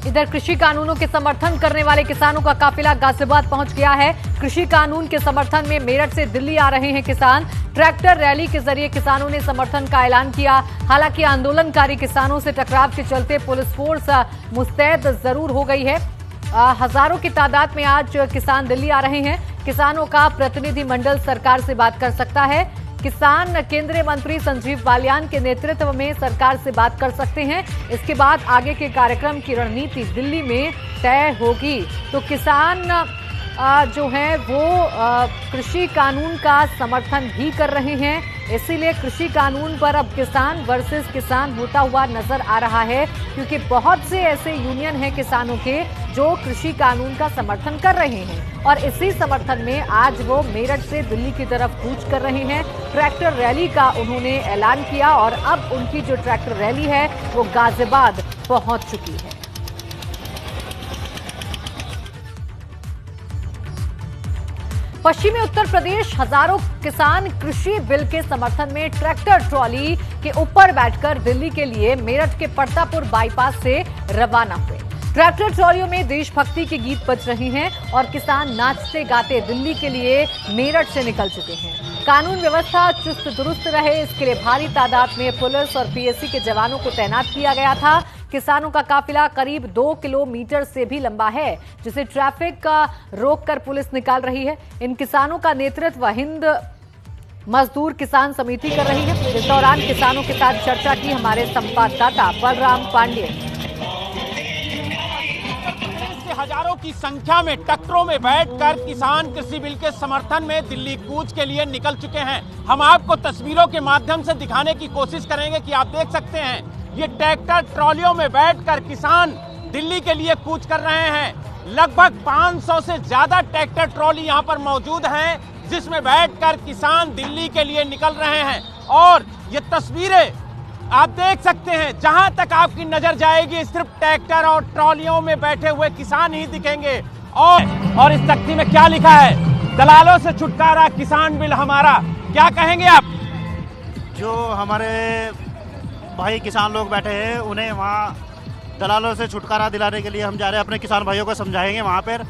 इधर कृषि कानूनों के समर्थन करने वाले किसानों का काफिला गाजियाबाद पहुंच गया है। कृषि कानून के समर्थन में मेरठ से दिल्ली आ रहे हैं किसान। ट्रैक्टर रैली के जरिए किसानों ने समर्थन का ऐलान किया। हालांकि आंदोलनकारी किसानों से टकराव के चलते पुलिस फोर्स मुस्तैद जरूर हो गई है। हजारों की तादाद में आज किसान दिल्ली आ रहे हैं। किसानों का प्रतिनिधिमंडल सरकार से बात कर सकता है। किसान केंद्रीय मंत्री संजीव बालियान के नेतृत्व में सरकार से बात कर सकते हैं। इसके बाद आगे के कार्यक्रम की रणनीति दिल्ली में तय होगी। तो किसान जो है वो कृषि कानून का समर्थन भी कर रहे हैं। इसीलिए कृषि कानून पर अब किसान वर्सेस किसान होता हुआ नजर आ रहा है, क्योंकि बहुत से ऐसे यूनियन हैं किसानों के जो कृषि कानून का समर्थन कर रहे हैं और इसी समर्थन में आज वो मेरठ से दिल्ली की तरफ कूच कर रहे हैं। ट्रैक्टर रैली का उन्होंने ऐलान किया और अब उनकी जो ट्रैक्टर रैली है वो गाजियाबाद पहुंच चुकी है। पश्चिमी उत्तर प्रदेश हजारों किसान कृषि बिल के समर्थन में ट्रैक्टर ट्रॉली के ऊपर बैठकर दिल्ली के लिए मेरठ के परतापुर बाईपास से रवाना हुए। ट्रैक्टर ट्रॉलियों में देशभक्ति के गीत बज रहे हैं और किसान नाचते गाते दिल्ली के लिए मेरठ से निकल चुके हैं। कानून व्यवस्था चुस्त दुरुस्त रहे, इसके लिए भारी तादाद में पुलिस और पीएसी के जवानों को तैनात किया गया था। किसानों का काफिला करीब 2 किलोमीटर से भी लंबा है, जिसे ट्रैफिक का रोक कर पुलिस निकाल रही है। इन किसानों का नेतृत्व हिंद मजदूर किसान समिति कर रही है। इस दौरान किसानों के साथ चर्चा की हमारे संवाददाता बलराम पांडे। हजारों की संख्या में ट्रैक्टरों में बैठकर किसान कृषि बिल के समर्थन में दिल्ली कूच के लिए निकल चुके हैं। हम आपको तस्वीरों के माध्यम से दिखाने की कोशिश करेंगे कि आप देख सकते हैं ये ट्रैक्टर ट्रॉलियों में बैठकर किसान दिल्ली के लिए कूच कर रहे हैं। लगभग 500 से ज्यादा ट्रैक्टर ट्रॉली यहाँ पर मौजूद हैं, जिसमें बैठकर किसान दिल्ली के लिए निकल रहे हैं। और ये तस्वीरें आप देख सकते हैं, जहां तक आपकी नजर जाएगी सिर्फ ट्रैक्टर और ट्रॉलियों में बैठे हुए किसान ही दिखेंगे। और इस तख्ती में क्या लिखा है? दलालों से छुटकारा, किसान बिल हमारा। क्या कहेंगे आप? जो हमारे भाई किसान लोग बैठे हैं उन्हें वहाँ दलालों से छुटकारा दिलाने के लिए हम जा रहे हैं। अपने किसान भाइयों को समझाएंगे। वहाँ पर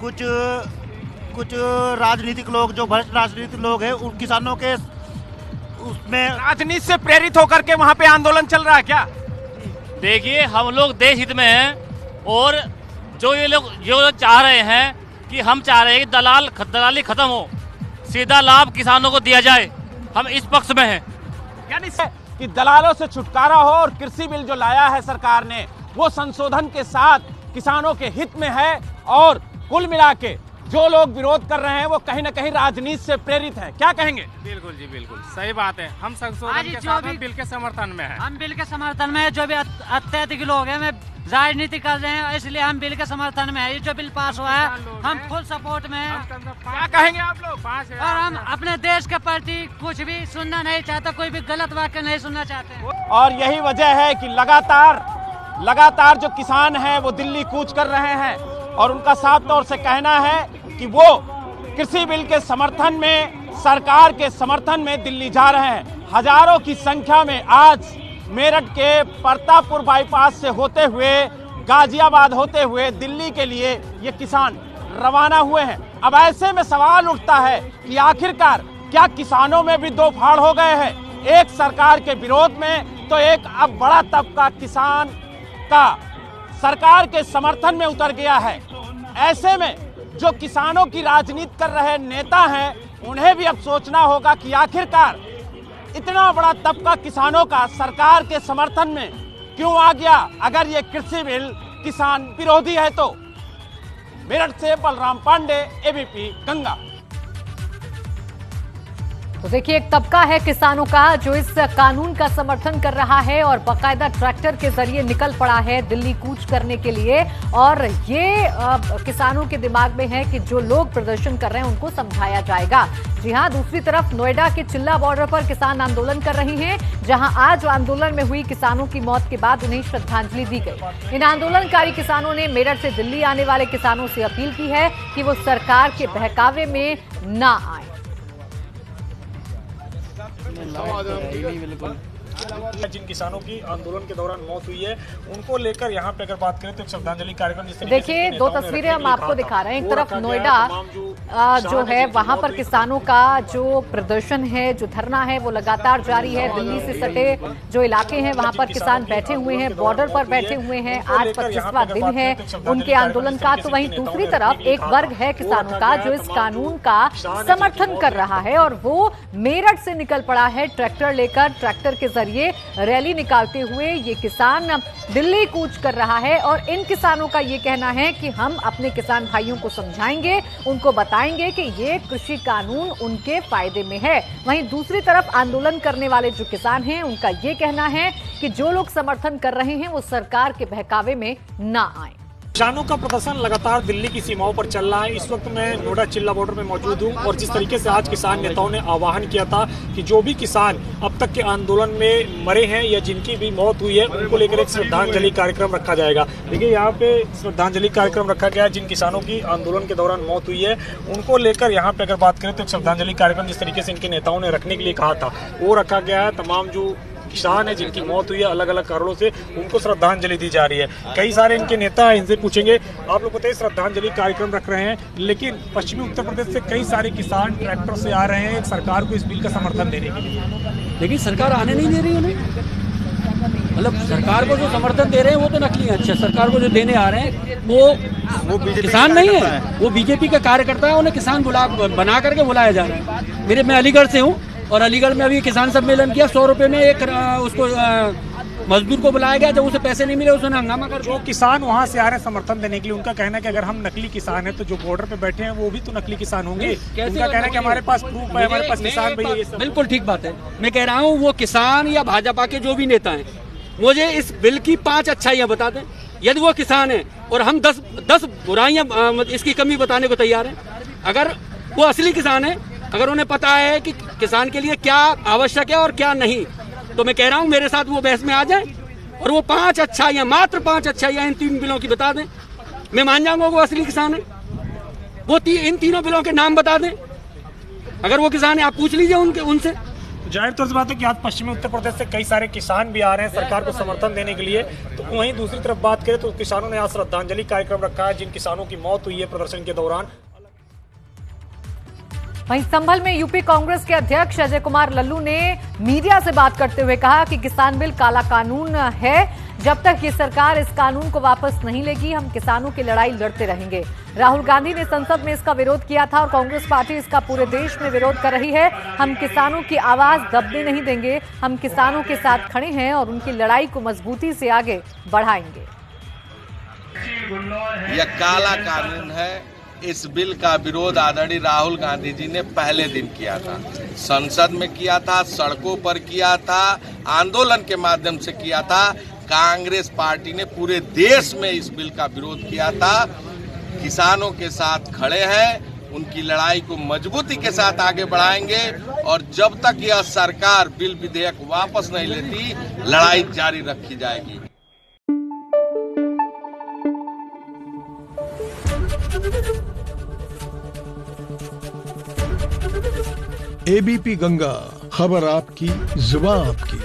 कुछ राजनीतिक लोग, जो भ्रष्ट राजनीतिक लोग हैं, उन किसानों के उसमें राजनीति से प्रेरित होकर के वहाँ पे आंदोलन चल रहा है क्या? देखिए, हम लोग देश हित में हैं और जो ये लोग जो चाह रहे हैं कि हम चाह रहे हैं कि दलाली खत्म हो, सीधा लाभ किसानों को दिया जाए, हम इस पक्ष में हैं। यानी कि दलालों से छुटकारा हो और कृषि बिल जो लाया है सरकार ने वो संशोधन के साथ किसानों के हित में है। और कुल मिला के जो लोग विरोध कर रहे हैं वो कहीं ना कहीं राजनीति से प्रेरित है। क्या कहेंगे? बिल्कुल जी, बिल्कुल सही बात है। हम संशोधन के साथ बिल के समर्थन में हैं। हम बिल के समर्थन में, जो भी अत्यधिक लोग हैं राजनीति कर रहे हैं, इसलिए हम बिल के समर्थन में है। ये जो बिल पास हुआ है हम फुल सपोर्ट में हैं। क्या कहेंगे आप लोग? और हम अपने देश के प्रति कुछ भी सुनना नहीं चाहते, कोई भी गलत वाक्य नहीं सुनना चाहते। और यही वजह है कि लगातार जो किसान हैं वो दिल्ली कूच कर रहे हैं और उनका साफ तौर से कहना है कि वो कृषि बिल के समर्थन में, सरकार के समर्थन में दिल्ली जा रहे हैं। हजारों की संख्या में आज मेरठ के परतापुर बाईपास से होते हुए, गाजियाबाद होते हुए दिल्ली के लिए ये किसान रवाना हुए हैं। अब ऐसे में सवाल उठता है कि आखिरकार क्या किसानों में भी दो फाड़ हो गए हैं? एक सरकार के विरोध में तो एक अब बड़ा तबका किसान का सरकार के समर्थन में उतर गया है। ऐसे में जो किसानों की राजनीति कर रहे नेता हैं उन्हें भी अब सोचना होगा कि आखिरकार इतना बड़ा तबका किसानों का सरकार के समर्थन में क्यों आ गया, अगर ये कृषि बिल किसान विरोधी है तो। मेरठ से बलराम पांडे, एबीपी गंगा। तो देखिए, एक तबका है किसानों का जो इस कानून का समर्थन कर रहा है और बाकायदा ट्रैक्टर के जरिए निकल पड़ा है दिल्ली कूच करने के लिए। और ये किसानों के दिमाग में है कि जो लोग प्रदर्शन कर रहे हैं उनको समझाया जाएगा। जी हां, दूसरी तरफ नोएडा के चिल्ला बॉर्डर पर किसान आंदोलन कर रही हैं, जहां आज आंदोलन में हुई किसानों की मौत के बाद उन्हें श्रद्धांजलि दी गई। इन आंदोलनकारी किसानों ने मेरठ से दिल्ली आने वाले किसानों से अपील की है कि वो सरकार के बहकावे में ना आए। जिन किसानों की आंदोलन के दौरान मौत हुई है उनको लेकर यहाँ पे अगर बात करें तो एक श्रद्धांजलि कार्यक्रम देखिए, दो तस्वीरें हम आपको दिखा रहे हैं। एक तरफ नोएडा जो है वहां पर किसानों का जो प्रदर्शन है, जो धरना है, वो लगातार जारी है। दिल्ली से सटे जो इलाके हैं वहां पर किसान बैठे हुए हैं, बॉर्डर पर बैठे हुए हैं। आज 25वां दिन है उनके आंदोलन का। तो वहीं दूसरी तरफ एक वर्ग है किसानों का जो इस कानून का समर्थन कर रहा है और वो मेरठ से निकल पड़ा है ट्रैक्टर लेकर। ट्रैक्टर के जरिए रैली निकालते हुए ये किसान दिल्ली कूच कर रहा है और इन किसानों का ये कहना है कि हम अपने किसान भाइयों को समझाएंगे, उनको बताएंगे कि ये कृषि कानून उनके फायदे में है। वहीं दूसरी तरफ आंदोलन करने वाले जो किसान हैं उनका ये कहना है कि जो लोग समर्थन कर रहे हैं वो सरकार के बहकावे में ना आए। किसानों का प्रदर्शन लगातार दिल्ली की सीमाओं पर चल रहा है। इस वक्त मैं नोएडा चिल्ला बॉर्डर में मौजूद हूं और जिस तरीके से आज किसान नेताओं ने आह्वान किया था कि जो भी किसान अब तक के आंदोलन में मरे हैं या जिनकी भी मौत हुई है उनको लेकर एक श्रद्धांजलि कार्यक्रम रखा जाएगा। देखिए, यहाँ पे श्रद्धांजलि कार्यक्रम रखा गया है। जिन किसानों की आंदोलन के दौरान मौत हुई है उनको लेकर यहाँ पे अगर बात करें तो एक श्रद्धांजलि कार्यक्रम जिस तरीके से इनके नेताओं ने रखने के लिए कहा था वो रखा गया है। तमाम जो किसान है जिनकी मौत हुई है अलग अलग कारणों से उनको श्रद्धांजलि दी जा रही है। कई सारे इनके नेता हैं, इनसे पूछेंगे। आप लोग बताइए, श्रद्धांजलि कार्यक्रम रख रहे हैं लेकिन पश्चिमी उत्तर प्रदेश से कई सारे किसान ट्रैक्टर से आ रहे हैं सरकार को इस बिल का समर्थन देने के लिए, लेकिन सरकार आने नहीं दे रही है उन्हें। मतलब सरकार को जो समर्थन दे रहे हैं वो तो नकली है। अच्छा, सरकार को जो देने आ रहे हैं वो किसान नहीं है, वो बीजेपी का कार्यकर्ता है। उन्हें किसान बना करके बुलाया जा रहा है। मैं अलीगढ़ से हूँ और अलीगढ़ में अभी किसान सम्मेलन किया। 100 रुपए में एक उसको मजदूर को बुलाया गया। जब उसे पैसे नहीं मिले उसने हंगामा कर। जो किसान वहाँ से आ रहे हैं समर्थन देने के लिए, उनका कहना है कि अगर हम नकली किसान हैं तो जो बॉर्डर पे बैठे हैं वो भी तो नकली किसान होंगे। उनका कहना है कि हमारे पास प्रूफ है, हमारे पास किसान भाई है। बिल्कुल ठीक बात है। मैं कह रहा हूँ वो किसान या भाजपा के जो भी नेता हैं मुझे इस बिल की 5 अच्छाइयाँ बता दें। यदि वो किसान है और हम 10 बुराइयाँ इसकी कमी बताने को तैयार हैं। अगर वो असली किसान है, अगर उन्हें पता है कि किसान के लिए क्या आवश्यक है और क्या नहीं, तो मैं कह रहा हूं मेरे साथ वो बहस में आ जाए और वो 5 अच्छाइयां, मात्र 5 अच्छाइयां इन 3 बिलों की बता दें। मैं मान जाऊंगा वो असली किसान है। वो इन तीनों बिलों के नाम बता दें। अगर वो किसान है आप पूछ लीजिए उनसे। जाहिर तौर से बात है कि आज पश्चिमी उत्तर प्रदेश से कई सारे किसान भी आ रहे हैं सरकार को समर्थन देने के लिए। तो वहीं दूसरी तरफ बात करें तो किसानों ने आज श्रद्धांजलि कार्यक्रम रखा है जिन किसानों की मौत हुई है प्रदर्शन के दौरान। वहीं संभल में यूपी कांग्रेस के अध्यक्ष अजय कुमार लल्लू ने मीडिया से बात करते हुए कहा कि किसान बिल काला कानून है। जब तक ये सरकार इस कानून को वापस नहीं लेगी हम किसानों की लड़ाई लड़ते रहेंगे। राहुल गांधी ने संसद में इसका विरोध किया था और कांग्रेस पार्टी इसका पूरे देश में विरोध कर रही है। हम किसानों की आवाज दबने नहीं देंगे, हम किसानों के साथ खड़े हैं और उनकी लड़ाई को मजबूती से आगे बढ़ाएंगे। यह काला कानून है। इस बिल का विरोध आदरणीय राहुल गांधी जी ने पहले दिन किया था, संसद में किया था, सड़कों पर किया था, आंदोलन के माध्यम से किया था। कांग्रेस पार्टी ने पूरे देश में इस बिल का विरोध किया था। किसानों के साथ खड़े हैं, उनकी लड़ाई को मजबूती के साथ आगे बढ़ाएंगे और जब तक यह सरकार बिल विधेयक वापस नहीं लेती लड़ाई जारी रखी जाएगी। एबीपी गंगा, खबर आपकी, जुबान आपकी।